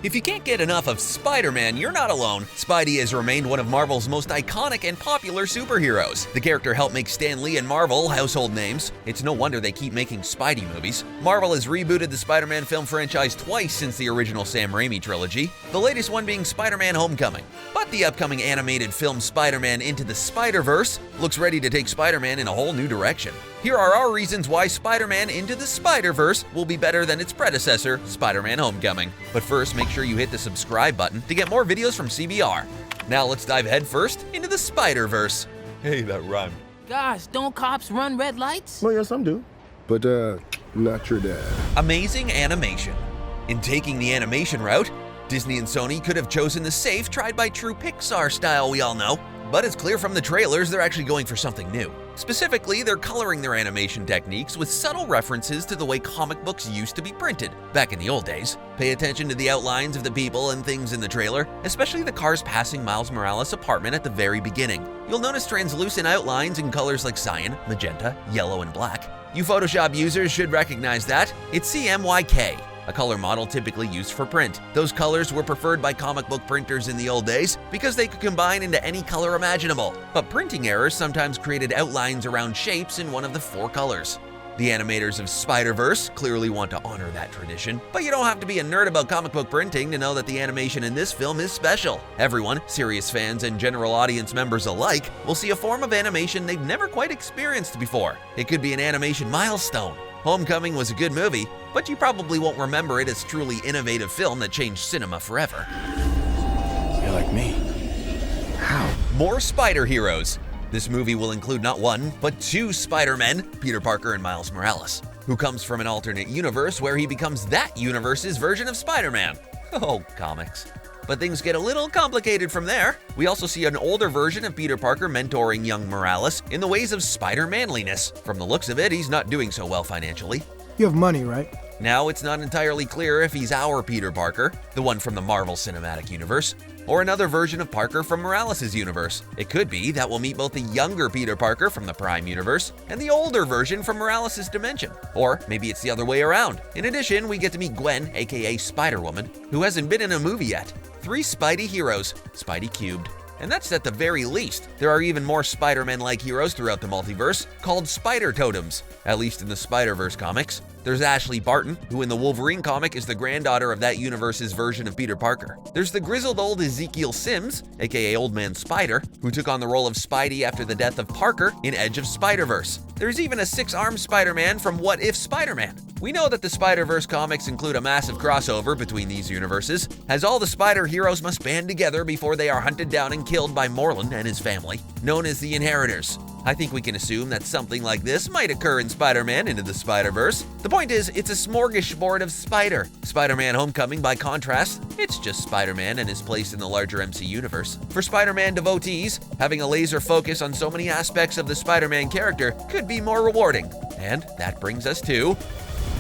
If you can't get enough of Spider-Man, you're not alone. Spidey has remained one of Marvel's most iconic and popular superheroes. The character helped make Stan Lee and Marvel household names. It's no wonder they keep making Spidey movies. Marvel has rebooted the Spider-Man film franchise twice since the original Sam Raimi trilogy, the latest one being Spider-Man Homecoming. But the upcoming animated film Spider-Man Into the Spider-Verse looks ready to take Spider-Man in a whole new direction. Here are our reasons why Spider-Man Into the Spider-Verse will be better than its predecessor, Spider-Man Homecoming. But first, make sure you hit the subscribe button to get more videos from CBR. Now let's dive headfirst into the Spider-Verse. Hey, that rhymed. Gosh, don't cops run red lights? Well, yeah, some do. But, not your dad. Amazing animation. In taking the animation route, Disney and Sony could have chosen the safe, tried by true Pixar style we all know. But it's clear from the trailers they're actually going for something new. Specifically, they're coloring their animation techniques with subtle references to the way comic books used to be printed back in the old days. Pay attention to the outlines of the people and things in the trailer, especially the cars passing Miles Morales' apartment at the very beginning. You'll notice translucent outlines in colors like cyan, magenta, yellow, and black. You Photoshop users should recognize that. It's CMYK. A color model typically used for print. Those colors were preferred by comic book printers in the old days because they could combine into any color imaginable. But printing errors sometimes created outlines around shapes in one of the four colors. The animators of Spider-Verse clearly want to honor that tradition, but you don't have to be a nerd about comic book printing to know that the animation in this film is special. Everyone, serious fans and general audience members alike, will see a form of animation they've never quite experienced before. It could be an animation milestone. Homecoming was a good movie, but you probably won't remember it as a truly innovative film that changed cinema forever. You're like me. How? More SpiderHeroes. This movie will include not one, but two Spider-Men, Peter Parker and Miles Morales, who comes from an alternate universe where he becomes that universe's version of Spider-Man. Oh, comics. But things get a little complicated from there. We also see an older version of Peter Parker mentoring young Morales in the ways of Spider-Manliness. From the looks of it, he's not doing so well financially. You have money, right? Now it's not entirely clear if he's our Peter Parker, the one from the Marvel Cinematic Universe, or another version of Parker from Morales' universe. It could be that we'll meet both the younger Peter Parker from the Prime Universe and the older version from Morales' dimension. Or maybe it's the other way around. In addition, we get to meet Gwen, aka Spider-Woman, who hasn't been in a movie yet. 3 Spidey heroes, Spidey cubed. And that's at the very least. There are even more Spider-Man-like heroes throughout the multiverse, called Spider Totems, at least in the Spider-Verse comics. There's Ashley Barton, who in the Wolverine comic is the granddaughter of that universe's version of Peter Parker. There's the grizzled old Ezekiel Sims, aka Old Man Spider, who took on the role of Spidey after the death of Parker in Edge of Spider-Verse. There's even a 6-armed Spider-Man from What If Spider-Man. We know that the Spider-Verse comics include a massive crossover between these universes, as all the Spider-Heroes must band together before they are hunted down and killed by Morlun and his family, known as the Inheritors. I think we can assume that something like this might occur in Spider-Man Into the Spider-Verse. The point is, it's a smorgasbord of Spider. Spider-Man Homecoming, by contrast, it's just Spider-Man and his place in the larger MC universe. For Spider-Man devotees, having a laser focus on so many aspects of the Spider-Man character could be more rewarding. And that brings us to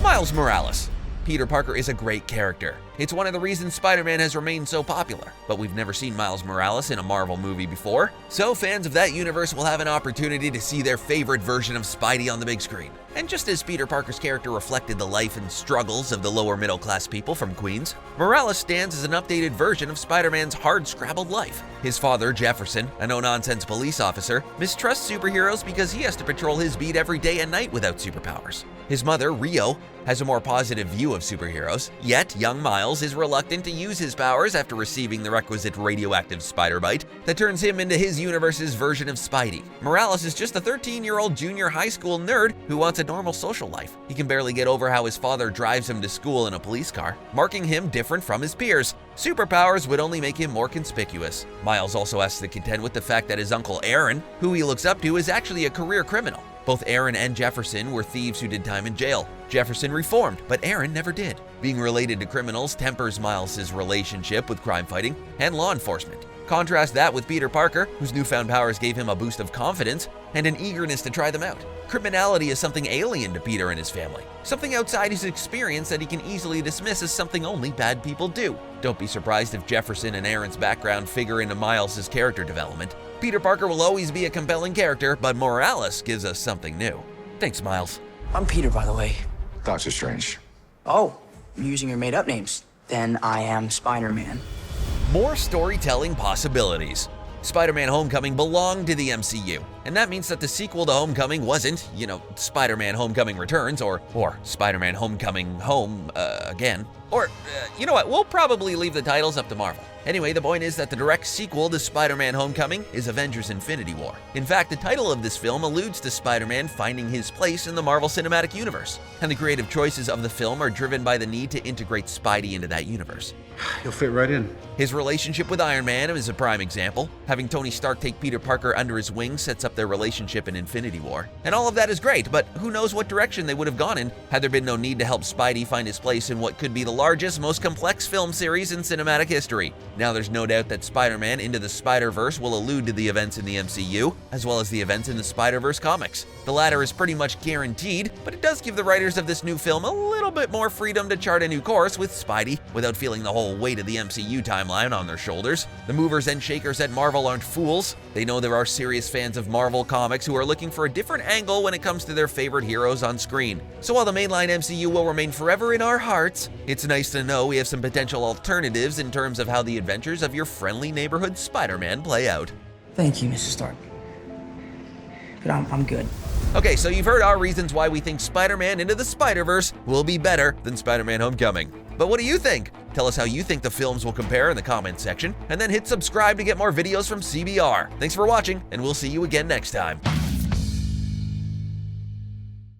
Miles Morales. Peter Parker is a great character. It's one of the reasons Spider-Man has remained so popular, but we've never seen Miles Morales in a Marvel movie before, so fans of that universe will have an opportunity to see their favorite version of Spidey on the big screen. And just as Peter Parker's character reflected the life and struggles of the lower middle class people from Queens, Morales stands as an updated version of Spider-Man's hard-scrabbled life. His father, Jefferson, a no-nonsense police officer, mistrusts superheroes because he has to patrol his beat every day and night without superpowers. His mother, Rio, has a more positive view of superheroes, yet young Miles is reluctant to use his powers after receiving the requisite radioactive spider bite that turns him into his universe's version of Spidey. Morales is just a 13-year-old junior high school nerd who wants a normal social life. He can barely get over how his father drives him to school in a police car, marking him different from his peers. Superpowers would only make him more conspicuous. Miles also has to contend with the fact that his uncle Aaron, who he looks up to, is actually a career criminal. Both Aaron and Jefferson were thieves who did time in jail. Jefferson reformed, but Aaron never did. Being related to criminals tempers Miles' relationship with crime fighting and law enforcement. Contrast that with Peter Parker, whose newfound powers gave him a boost of confidence and an eagerness to try them out. Criminality is something alien to Peter and his family, something outside his experience that he can easily dismiss as something only bad people do. Don't be surprised if Jefferson and Aaron's background figure into Miles' character development. Peter Parker will always be a compelling character, but Morales gives us something new. Thanks, Miles. I'm Peter, by the way. Doctor Strange. Oh, you're using your made-up names. then I am Spider-Man. More storytelling possibilities. Spider-Man Homecoming belonged to the MCU, and that means that the sequel to Homecoming wasn't, Spider-Man Homecoming Returns or Spider-Man Homecoming Home again. Or, you know what, we'll probably leave the titles up to Marvel. Anyway, the point is that the direct sequel to Spider-Man Homecoming is Avengers Infinity War. In fact, the title of this film alludes to Spider-Man finding his place in the Marvel Cinematic Universe, and the creative choices of the film are driven by the need to integrate Spidey into that universe. He'll fit right in. His relationship with Iron Man is a prime example. Having Tony Stark take Peter Parker under his wing sets up their relationship in Infinity War. And all of that is great, but who knows what direction they would have gone in had there been no need to help Spidey find his place in what could be the largest, most complex film series in cinematic history. Now there's no doubt that Spider-Man Into the Spider-Verse will allude to the events in the MCU, as well as the events in the Spider-Verse comics. The latter is pretty much guaranteed, but it does give the writers of this new film a little bit more freedom to chart a new course with Spidey without feeling the whole weight of the MCU timeline on their shoulders. The movers and shakers at Marvel aren't fools. They know there are serious fans of Marvel comics who are looking for a different angle when it comes to their favorite heroes on screen. So while the mainline MCU will remain forever in our hearts, it's nice to know we have some potential alternatives in terms of how the adventures of your friendly neighborhood Spider-Man play out. Thank you, Mrs. Stark. But I'm good. Okay, so you've heard our reasons why we think Spider-Man Into the Spider-Verse will be better than Spider-Man Homecoming. But what do you think? Tell us how you think the films will compare in the comments section, and then hit subscribe to get more videos from CBR. Thanks for watching, and we'll see you again next time.